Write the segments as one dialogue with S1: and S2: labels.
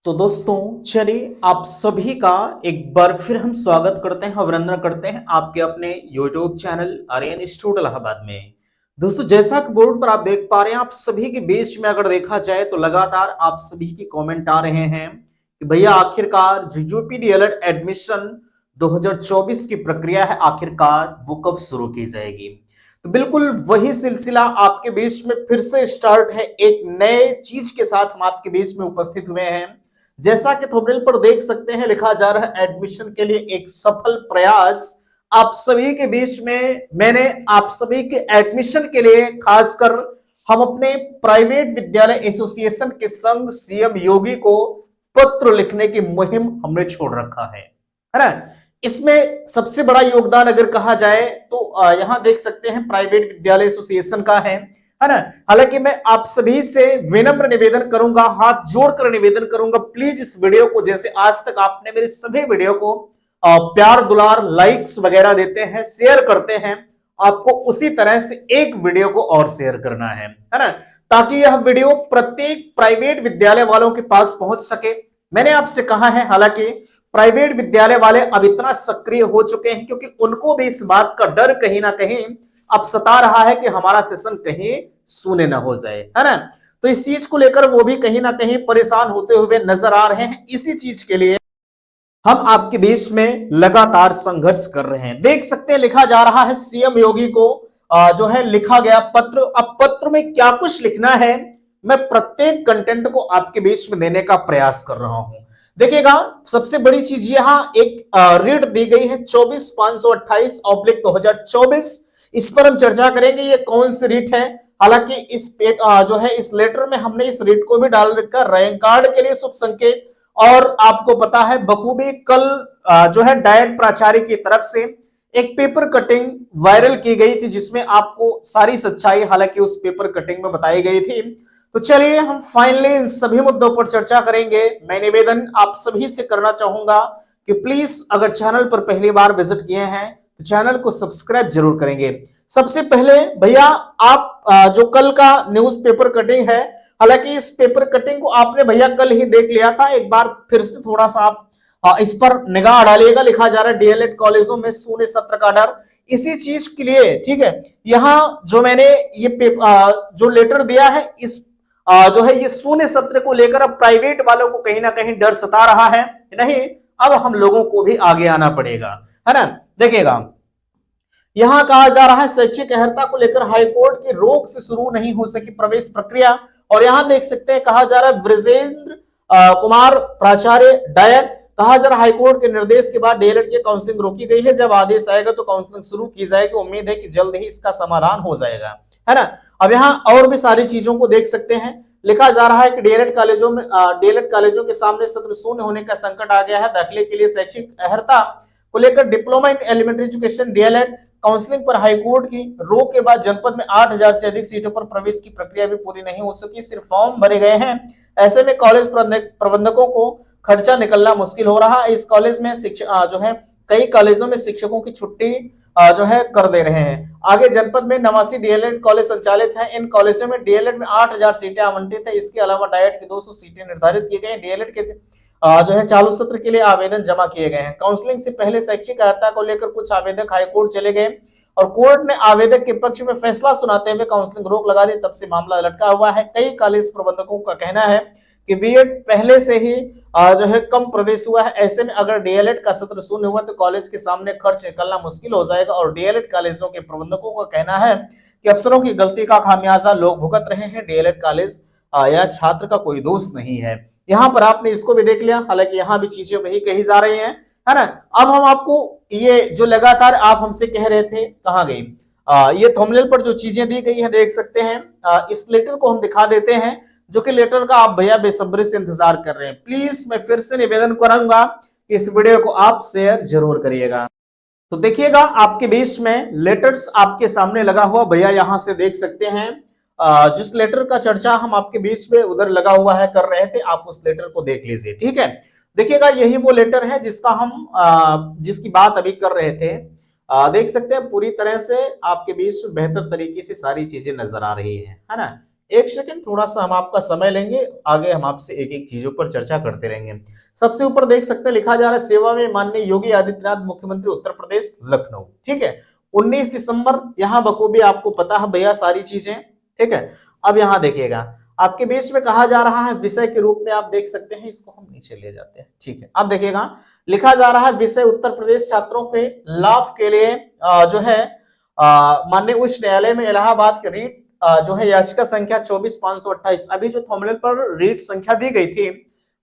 S1: तो दोस्तों चलिए आप सभी का एक बार फिर हम स्वागत करते हैं, अभिनंदन करते हैं आपके अपने YouTube channel Aryan studio Allahabad में। दोस्तों जैसा कि बोर्ड पर आप देख पा रहे हैं, आप सभी के बीच में अगर देखा जाए तो लगातार आप सभी की कमेंट आ रहे हैं कि भैया आखिरकार जो यूपी डीएलएड एडमिशन 2024 की प्रक्रिया है आखिरकार वो कब शुरू की जाएगी। तो बिल्कुल वही सिलसिला आपके बीच में फिर से स्टार्ट है, एक नए चीज के साथ हम आपके बीच में उपस्थित हुए हैं। जैसा कि थंबनेल पर देख सकते हैं लिखा जा रहा है एडमिशन के लिए एक सफल प्रयास। आप सभी के बीच में मैंने आप सभी के एडमिशन के लिए खासकर हम अपने प्राइवेट विद्यालय एसोसिएशन के संघ सीएम योगी को पत्र लिखने की मुहिम हमने छोड़ रखा है ना। इसमें सबसे बड़ा योगदान अगर कहा जाए तो यहां देख सकते हैं प्राइवेट विद्यालय एसोसिएशन का है ना। हालांकि मैं आप सभी से विनम्र निवेदन करूंगा, हाथ जोड़कर निवेदन करूंगा, प्लीज इस वीडियो को जैसे आज तक आपने मेरे सभी वीडियो को प्यार दुलार लाइक्स वगैरह देते हैं, शेयर करते हैं, आपको उसी तरह से एक वीडियो को और शेयर करना है ना, ताकि यह वीडियो प्रत्येक प्राइवेट विद्यालय वालों के पास पहुंच सके। मैंने आपसे कहा है, हालांकि प्राइवेट विद्यालय वाले अब इतना सक्रिय हो चुके हैं क्योंकि उनको भी इस बात का डर कहीं ना कहीं अब सता रहा है कि हमारा सेशन कहीं सुने ना हो जाए, है ना। तो इस चीज को लेकर वो भी कहीं ना कहीं परेशान होते हुए नजर आ रहे हैं। इसी चीज के लिए हम आपके बीच में लगातार संघर्ष कर रहे हैं। देख सकते हैं लिखा जा रहा है सीएम योगी को जो है लिखा गया पत्र। अब पत्र में क्या कुछ लिखना है, मैं प्रत्येक कंटेंट को आपके बीच में देने का प्रयास कर रहा हूं। देखिएगा, सबसे बड़ी चीज यहां एक रीट दी गई है 24/528/2024। इस पर हम चर्चा करेंगे ये कौन सी रीट है। हालांकि इस जो है इस लेटर में हमने इस रीट को भी डाल रखा रैंक कार्ड के लिए शुभ संकेत। और आपको पता है बखूबी कल जो है डायट प्राचार्य की तरफ से एक पेपर कटिंग वायरल की गई थी जिसमें आपको सारी सच्चाई हालांकि उस पेपर कटिंग में बताई गई थी। तो चलिए हम फाइनली इन सभी मुद्दों पर चर्चा करेंगे। मैं निवेदन आप सभी से करना चाहूंगा कि प्लीज अगर चैनल पर पहली बार विजिट किए हैं तो चैनल को सब्सक्राइब जरूर करेंगे। सबसे पहले भैया आप जो कल का न्यूज़पेपर कटिंग है, हालांकि इस पेपर कटिंग को आपने भैया कल ही देख लिया था, एक बार फिर से थोड़ा सा आप इस पर निगाह डालिएगा। लिखा जा रहा है डीएलएड कॉलेजों में शून्य सत्र का डर। इसी चीज के लिए ठीक है, यहां जो मैंने ये जो लेटर दिया है इस जो है ये शून्य सत्र को लेकर अब प्राइवेट वालों को कहीं ना कहीं डर सता रहा है। नहीं, अब हम लोगों को भी आगे आना पड़ेगा, है ना। देखिएगा, यहां कहा जा रहा है शैक्षिक अर्हता को लेकर हाईकोर्ट की रोक से शुरू नहीं हो सकी प्रवेश प्रक्रिया। और यहां देख सकते हैं कहा जा रहा है ब्रजेंद्र कुमार प्राचार्य डायट, कहा जा रहा हाईकोर्ट के निर्देश के बाद डीएलएड की काउंसलिंग रोकी गई है। जब आदेश आएगा तो काउंसलिंग शुरू की जाएगी। उम्मीद है कि जल्द ही इसका समाधान हो जाएगा, है ना। अब यहाँ और भी सारी चीजों को देख सकते हैं। लिखा जा रहा है कि डीएलएड कॉलेजों के सामने सत्र शून्य होने का संकट आ गया है। दाखिले के लिए शैक्षिक अर्हता को लेकर diploma in elementary education DElEd counselling पर हाईकोर्ट की रोक के बाद जनपद में 8000 से अधिक सीटों पर प्रवेश की प्रक्रिया भी पूरी नहीं हो सकी, सिर्फ फॉर्म भरे गए हैं। ऐसे में कॉलेज प्रबंधकों को खर्चा निकलना मुश्किल हो रहा है। इस कॉलेज में जो है कई कॉलेजों में शिक्षकों की छुट्टी जो है कर दे रहे हैं। आगे जनपद में 89 डीएलएड कॉलेज संचालित हैं। इन कॉलेजों में डीएलएड में 8000 सीटें आवंटित है। इसके अलावा डायट की 200 सीटें निर्धारित की गई। डीएलएड के जो है चालू सत्र के लिए आवेदन जमा किए गए हैं। काउंसलिंग से पहले शैक्षिक अर्हता को लेकर कुछ आवेदक हाईकोर्ट चले गए और कोर्ट ने आवेदक के पक्ष में फैसला सुनाते हुए काउंसलिंग रोक लगा दी। तब से मामला लटका हुआ है। कई कॉलेज प्रबंधकों का कहना है कि बीएड पहले से ही जो है कम प्रवेश हुआ है। ऐसे में अगर डीएलएड का सत्र शून्य हुआ तो कॉलेज के सामने खर्च निकलना मुश्किल हो जाएगा। और डीएलएड कॉलेजों के प्रबंधकों का कहना है कि अफसरों की गलती का खामियाजा लोग भुगत रहे हैं। डीएलएड कॉलेज या छात्र का कोई दोष नहीं है। यहाँ पर आपने इसको भी देख लिया, हालांकि यहाँ भी चीजें वही कही जा रही हैं, है ना। अब हम आपको ये जो लगातार आप हमसे कह रहे थे कहाँ गई, ये थंबनेल पर जो चीजें दी गई है देख सकते हैं। इस लेटर को हम दिखा देते हैं जो कि लेटर का आप भैया बेसब्री से इंतजार कर रहे हैं। प्लीज मैं फिर से निवेदन करूंगा कि इस वीडियो को आप शेयर जरूर करिएगा। तो देखिएगा आपके बीच में लेटर्स आपके सामने लगा हुआ भैया यहां से देख सकते हैं। जिस लेटर का चर्चा हम आपके बीच में उधर लगा हुआ है कर रहे थे, आप उस लेटर को देख लीजिए, ठीक है। देखिएगा, यही वो लेटर है जिसका हम जिसकी बात अभी कर रहे थे। देख सकते हैं पूरी तरह से आपके बीच में बेहतर तरीके से सारी चीजें नजर आ रही है ना। एक सेकंड, थोड़ा सा हम आपका समय लेंगे, आगे हम आपसे एक एक चीजों पर चर्चा करते रहेंगे। सबसे ऊपर देख सकते हैं लिखा जा रहा है सेवा में माननीय योगी आदित्यनाथ मुख्यमंत्री उत्तर प्रदेश लखनऊ, ठीक है। 19 दिसंबर, यहां बखूबी आपको पता है भैया सारी चीजें, ठीक है। अब यहां देखिएगा आपके बीच में कहा जा रहा है विषय के रूप में, आप देख सकते हैं, इसको हम नीचे ले जाते हैं, ठीक है। अब देखिएगा लिखा जा रहा है विषय उत्तर प्रदेश छात्रों के लाभ के लिए जो है माननीय उच्च न्यायालय में इलाहाबाद के रीट जो है याचिका संख्या 24,528, अभी जो थंबनेल पर रीट संख्या दी गई थी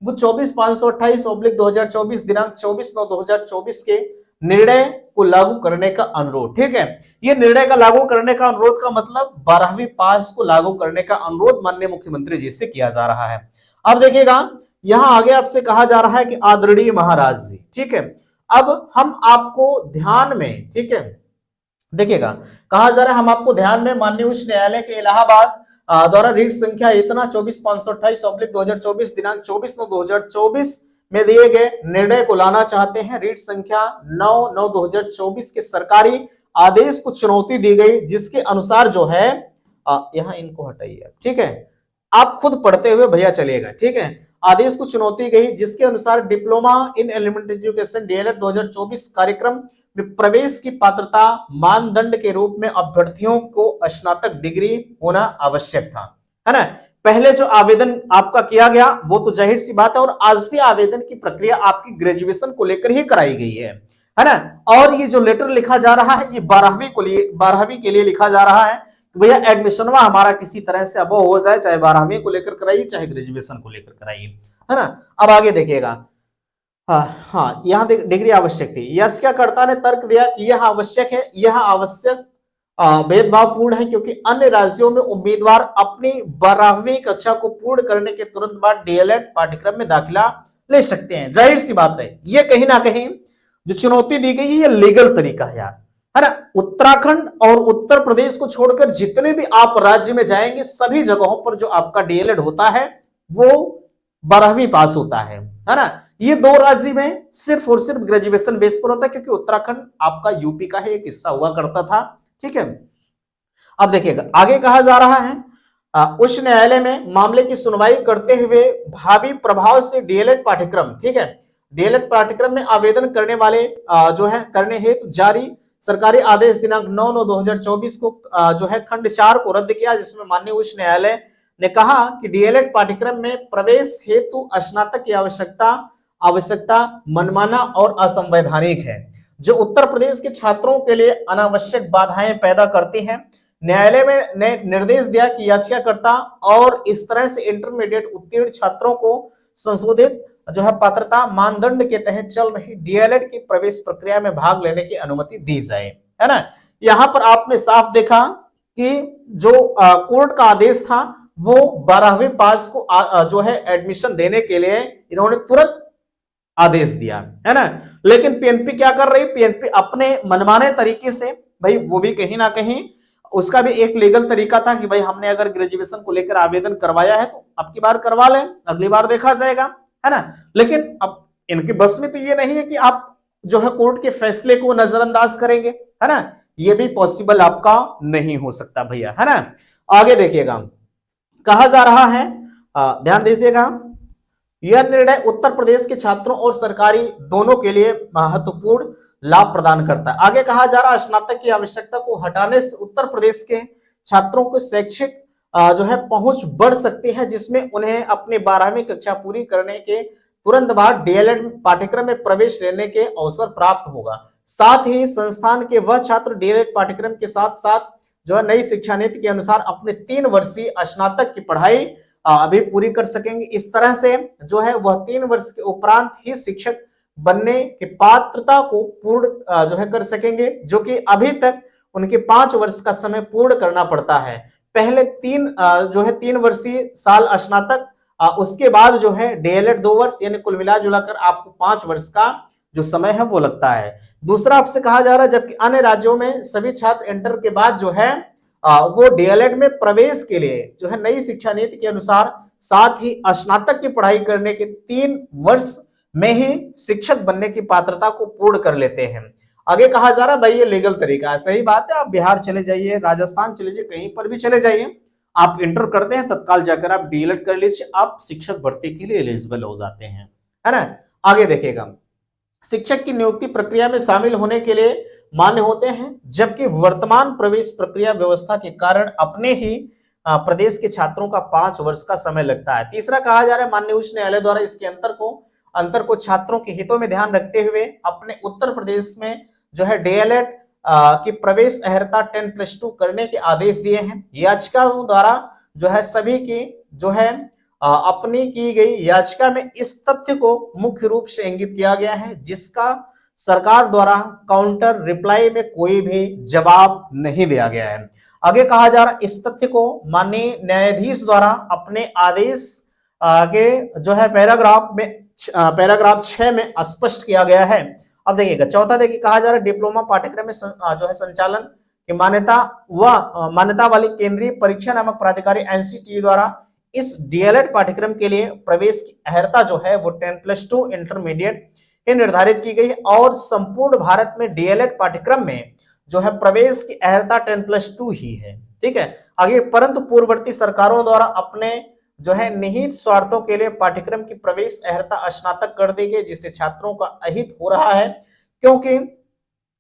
S1: वो 24,528/2024 दिनांक 24/9/2024 के निर्णय को लागू करने का अनुरोध, ठीक है। ये निर्णय का लागू करने का अनुरोध का मतलब 12वीं पास को लागू करने का अनुरोध माननीय मुख्यमंत्री जी से किया जा रहा है। अब देखिएगा यहां आगे आपसे कहा जा रहा है कि आदरणीय महाराज जी, ठीक है। अब हम आपको ध्यान में, ठीक है, देखिएगा कहा जा रहा है हम आपको ध्यान में माननीय उच्च न्यायालय के इलाहाबाद द्वारा रीट संख्या इतना 24,528/2024 दिनांक 24/9/2024 में दिए गए निर्णय को लाना चाहते हैं। रीट संख्या 9/9/2024 के सरकारी आदेश को चुनौती दी गई, जिसके अनुसार जो है यहां इनको हटाइए, ठीक है, आप खुद पढ़ते हुए भैया चलिएगा, ठीक है। आदेश को चुनौती गई जिसके अनुसार diploma in elementary education DElEd 2024 कार्यक्रम में प्रवेश की पात्रता मानदंड के रूप में अभ्यर्थियों को स्नातक डिग्री होना आवश्यक था, है ना। पहले जो आवेदन आपका किया गया वो तो जाहिर सी बात है, और आज भी आवेदन की प्रक्रिया आपकी ग्रेजुएशन को लेकर ही कराई गई है ना। और ये जो लेटर लिखा जा रहा है ये 12वीं के लिए लिखा जा रहा है, भैया एडमिशन हमारा किसी तरह से अब हो जाए, चाहे 12वीं को लेकर कराइए चाहे ग्रेजुएशन को लेकर कराइए, है ना। अब आगे देखिएगा, हाँ यहाँ डिग्री आवश्यक थी। याचिकाकर्ता ने तर्क दिया कि यह आवश्यक है, यह आवश्यक भेदभावपूर्ण है क्योंकि अन्य राज्यों में उम्मीदवार अपनी 12वीं कक्षा को पूर्ण करने के तुरंत बाद डीएलएड पाठ्यक्रम में दाखिला ले सकते हैं। जाहिर सी बात है ये कहीं ना कहीं जो चुनौती दी गई है ये लीगल तरीका है ना। उत्तराखंड और उत्तर प्रदेश को छोड़कर जितने भी आप राज्य में जाएंगे सभी जगहों पर जो आपका डीएलएड होता है वो 12वीं पास होता है ना। ये दो राज्य में सिर्फ और सिर्फ ग्रेजुएशन बेस पर होता है क्योंकि उत्तराखंड आपका यूपी का ही एक हिस्सा हुआ करता था, ठीक है। अब देखिएगा आगे कहा जा रहा है उच्च न्यायालय में मामले की सुनवाई करते हुए भावी प्रभाव से डीएलएड पाठ्यक्रम, ठीक है, डीएलएड पाठ्यक्रम में आवेदन करने वाले जो है करने हेतु जारी सरकारी आदेश दिनांक 9/9/2024 को जो है खंड 4 को रद्द किया, जिसमें माननीय उच्च न्यायालय ने कहा कि डीएलएड पाठ्यक्रम में प्रवेश हेतु स्नातक की आवश्यकता मनमाना और असंवैधानिक है, जो उत्तर प्रदेश के छात्रों के लिए अनावश्यक बाधाएं पैदा करती हैं। न्यायालय में ने निर्देश दिया कि याचिकाकर्ता और इस तरह से इंटरमीडिएट उत्तीर्ण छात्रों को संशोधित जो है पात्रता मानदंड के तहत चल रही डीएलएड की प्रवेश प्रक्रिया में भाग लेने की अनुमति दी जाए, है ना। यहां पर आपने साफ देखा कि जो कोर्ट का आदेश था वो 12वीं पास को जो है एडमिशन देने के लिए इन्होंने तुरंत आदेश दिया, है ना। लेकिन पीएनपी क्या कर रही, पीएनपी अपने मनमाने तरीके से, भाई वो भी कहीं ना कहीं उसका भी एक लीगल तरीका था कि भाई हमने अगर ग्रेजुएशन को लेकर आवेदन करवाया है तो अब की बार करवा लें, अगली बार देखा जाएगा, है ना। लेकिन अब इनकी बस में तो ये नहीं है कि आप जो है कोर्ट के फैसले को नजरअंदाज करेंगे, है ना, ये भी पॉसिबल आपका नहीं हो सकता भैया, है ना। आगे देखिएगा कहा जा रहा है ध्यान दीजिएगा, यह निर्णय उत्तर प्रदेश के छात्रों और सरकारी दोनों के लिए महत्वपूर्ण लाभ प्रदान करता है। आगे कहा जा रहा है स्नातक की आवश्यकता को हटाने से उत्तर प्रदेश के छात्रों को शैक्षिक जो है पहुंच बढ़ सकती है, जिसमें उन्हें अपनी 12वीं कक्षा पूरी करने के तुरंत बाद डीएलएड पाठ्यक्रम में प्रवेश लेने के अवसर प्राप्त होगा। साथ ही संस्थान के वह छात्र डीएलएड पाठ्यक्रम के साथ साथ जो है नई शिक्षा नीति के अनुसार अपने 3 वर्षीय स्नातक की पढ़ाई अभी पूरी कर सकेंगे। इस तरह से जो है वह 3 वर्ष के उपरांत ही शिक्षक बनने की पात्रता को पूर्ण जो है कर सकेंगे, जो कि अभी तक उनके 5 वर्ष का समय पूर्ण करना पड़ता है। पहले 3 वर्षीय साल स्नातक, उसके बाद जो है डीएलएड 2 वर्ष, यानी कुल मिला जुलाकर आपको 5 वर्ष का जो समय है वो लगता है। दूसरा आपसे कहा जा रहा है जबकि अन्य राज्यों में सभी छात्र इंटर के बाद जो है वो डीएलएड में प्रवेश के लिए जो है नई शिक्षा नीति के अनुसार साथ ही स्नातक की पढ़ाई करने के 3 वर्ष में ही शिक्षक बनने की पात्रता को पूर्ण कर लेते हैं। आगे कहा जा रहा है भाई ये लीगल तरीका है, सही बात है। आप बिहार चले जाइए, राजस्थान चले जाइए, कहीं पर भी चले जाइए, आप इंटर करते हैं तत्काल जाकर आप डीएलएड कर लीजिए, आप शिक्षक भर्ती के लिए एलिजिबल हो जाते हैं, है ना। आगे देखिएगा, शिक्षक की नियुक्ति प्रक्रिया में शामिल होने के लिए मान्य होते हैं, जबकि वर्तमान प्रवेश प्रक्रिया व्यवस्था के कारण अपने ही प्रदेश के छात्रों का 5 वर्ष का समय लगता है। तीसरा कहा जा रहा है, माननीय उच्च न्यायालय द्वारा इसके अंतर को छात्रों के हितों में ध्यान रखते हुए अपने उत्तर प्रदेश में जो है डीएलएड की प्रवेश अर्हता 10+2 करने के आदेश दिए हैं। याचिकाओं द्वारा जो है सभी की जो है अपनी की गई याचिका में इस तथ्य को मुख्य रूप से इंगित किया गया है, जिसका सरकार द्वारा काउंटर रिप्लाई में कोई भी जवाब नहीं दिया गया है। आगे कहा जा रहा है, इस तथ्य को माननीय न्यायाधीश द्वारा अपने आदेश के जो है पैराग्राफ 6 में स्पष्ट किया गया है। अब देखिएगा, चौथा देखिए कहा जा रहा है, डिप्लोमा पाठ्यक्रम में जो है संचालन की मान्यता वाली केंद्रीय परीक्षा नामक प्राधिकारी एनसीटीई द्वारा इस डीएलएड पाठ्यक्रम के लिए प्रवेश की अर्हता जो है वो 10+2 इंटरमीडिएट निर्धारित की गई है, और संपूर्ण भारत में डीएलएड पाठ्यक्रम में जो है प्रवेश की अर्हता 10+2 ही है। ठीक है, आगे, परंतु पूर्ववर्ती सरकारों द्वारा अपने जो है निहित स्वार्थों के लिए पाठ्यक्रम की प्रवेश अर्हता स्नातक कर दी गई, जिससे छात्रों का अहित हो रहा है, क्योंकि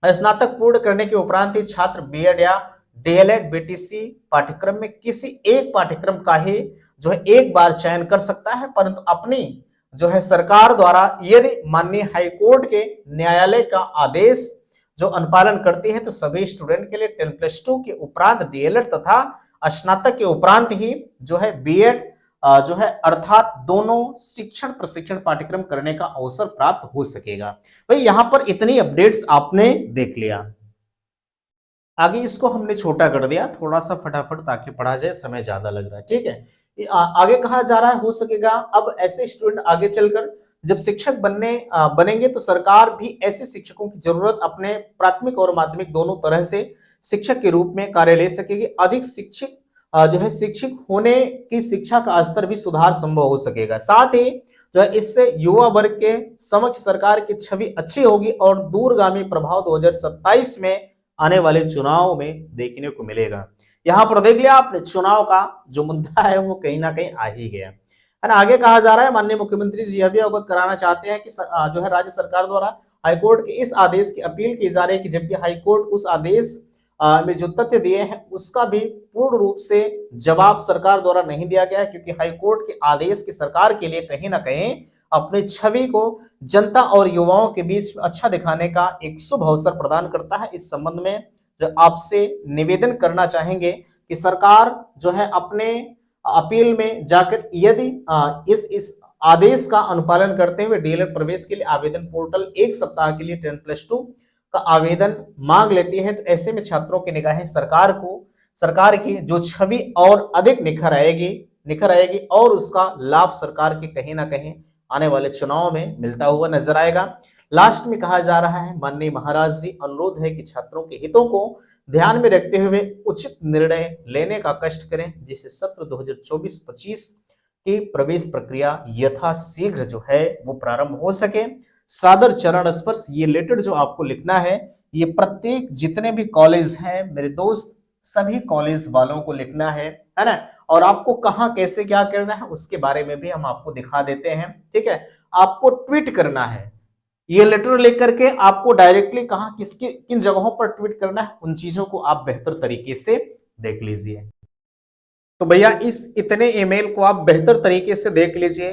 S1: स्नातक पूर्ण करने के उपरांत ही छात्र बीएड या डीएलएड बीटीसी पाठ्यक्रम में किसी एक पाठ्यक्रम का ही जो है एक बार चयन कर सकता है, परंतु अपनी जो है सरकार द्वारा यदि माननीय हाईकोर्ट के न्यायालय का आदेश जो अनुपालन करती है तो सभी स्टूडेंट के लिए 10+2 के उपरांत डीएलएड तथा स्नातक के उपरांत ही जो है बीएड जो है अर्थात दोनों शिक्षण प्रशिक्षण पाठ्यक्रम करने का अवसर प्राप्त हो सकेगा। भाई यहां पर इतनी अपडेट्स आपने देख लिया, आगे इसको हमने छोटा कर दिया थोड़ा सा फटाफट ताकि पढ़ा जाए, समय ज्यादा लग रहा है। ठीक है, आगे कहा जा रहा है, हो सकेगा अब ऐसे स्टूडेंट आगे चलकर जब शिक्षक बनेंगे तो सरकार भी ऐसे शिक्षकों की जरूरत अपने प्राथमिक और माध्यमिक दोनों तरह से शिक्षक के रूप में कार्य ले सकेगी। अधिक शिक्षित जो है शिक्षक होने की शिक्षा का स्तर भी सुधार संभव हो सकेगा। साथ ही जो है इससे युवा वर्ग के समक्ष सरकार की छवि अच्छी होगी और दूरगामी प्रभाव 2027 में आने वाले चुनाव में देखने को मिलेगा। यहां पर देख लिया आपने, चुनाव का जो मुद्दा है वो कहीं ना कहीं आ ही गया है ना। आगे कहा जा रहा है, माननीय मुख्यमंत्री जी यह भी अवगत कराना चाहते हैं कि जो है राज्य सरकार द्वारा हाईकोर्ट के इस आदेश की अपील की जा रही है कि जबकि हाईकोर्ट उस आदेश में जो तथ्य दिए हैं उसका भी पूर्ण रूप से जवाब सरकार द्वारा नहीं दिया गया है, क्योंकि हाईकोर्ट के आदेश की सरकार के लिए कहीं ना कहीं अपनी छवि को जनता और युवाओं के बीच अच्छा दिखाने का एक शुभ अवसर प्रदान करता है। इस संबंध में जो आपसे निवेदन करना चाहेंगे कि सरकार जो है अपने अपील में जाकर यदि इस आदेश का अनुपालन करते हुए डीएलएड प्रवेश के लिए आवेदन पोर्टल 1 सप्ताह के लिए 10+2 का आवेदन मांग लेती है, तो ऐसे में छात्रों की निगाहें सरकार की जो छवि और अधिक निखर आएगी और उसका लाभ सरकार के कहीं ना कहीं आने वाले चुनाव में मिलता हुआ नजर आएगा। लास्ट में कहा जा रहा है, माननीय महाराज जी अनुरोध है कि छात्रों के हितों को ध्यान में रखते हुए उचित निर्णय लेने का कष्ट करें, जिससे सत्र 2024-25 की प्रवेश प्रक्रिया यथाशीघ्र जो है वो प्रारंभ हो सके। सादर चरण स्पर्श, ये लेटर जो आपको लिखना है ये प्रत्येक जितने भी कॉलेज हैं मेरे दोस्त सभी कॉलेज वालों को लिखना है ना। और आपको कहां कैसे क्या करना है उसके बारे में भी हम आपको दिखा देते हैं। ठीक है, आपको ट्वीट करना है ये लेटर लेकर के, आपको डायरेक्टली कहां किन जगहों पर ट्वीट करना है उन चीजों को आप बेहतर तरीके से देख लीजिए। तो भैया इस इतने ईमेल को आप बेहतर तरीके से देख लीजिए।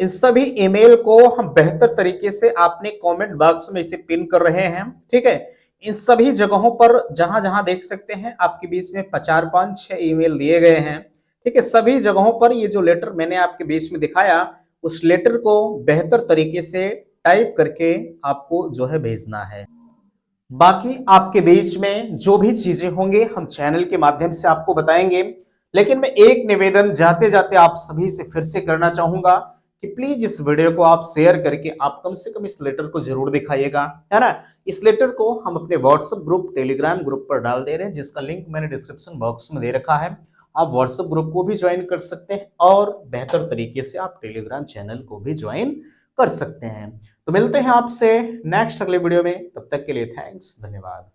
S1: इन सभी ईमेल को हम बेहतर तरीके से आपने कमेंट बॉक्स में इसे पिन कर रहे हैं। ठीक है, इन सभी जगहों पर जहां जहां देख सकते हैं आपके बीच में 4, 5, 6 ईमेल दिए गए हैं। ठीक है, सभी जगहों पर ये जो लेटर मैंने आपके बीच में दिखाया उस लेटर को बेहतर तरीके से टाइप करके आपको जो है भेजना है। बाकी आपके बीच में जो भी चीजें होंगे हम चैनल के माध्यम से आपको बताएंगे, लेकिन मैं एक निवेदन जाते जाते आप सभी से फिर से करना चाहूंगा कि प्लीज इस वीडियो को आप शेयर करके आप कम से कम इस लेटर को जरूर दिखाइएगा, है ना। इस लेटर को हम अपने व्हाट्सएप ग्रुप टेलीग्राम ग्रुप पर डाल दे रहे हैं, जिसका लिंक मैंने डिस्क्रिप्शन बॉक्स में दे रखा है। आप व्हाट्सएप ग्रुप को भी ज्वाइन कर सकते हैं और बेहतर तरीके से आप टेलीग्राम चैनल को भी ज्वाइन कर सकते हैं। तो मिलते हैं आपसे नेक्स्ट अगले वीडियो में, तब तक के लिए थैंक्स, धन्यवाद।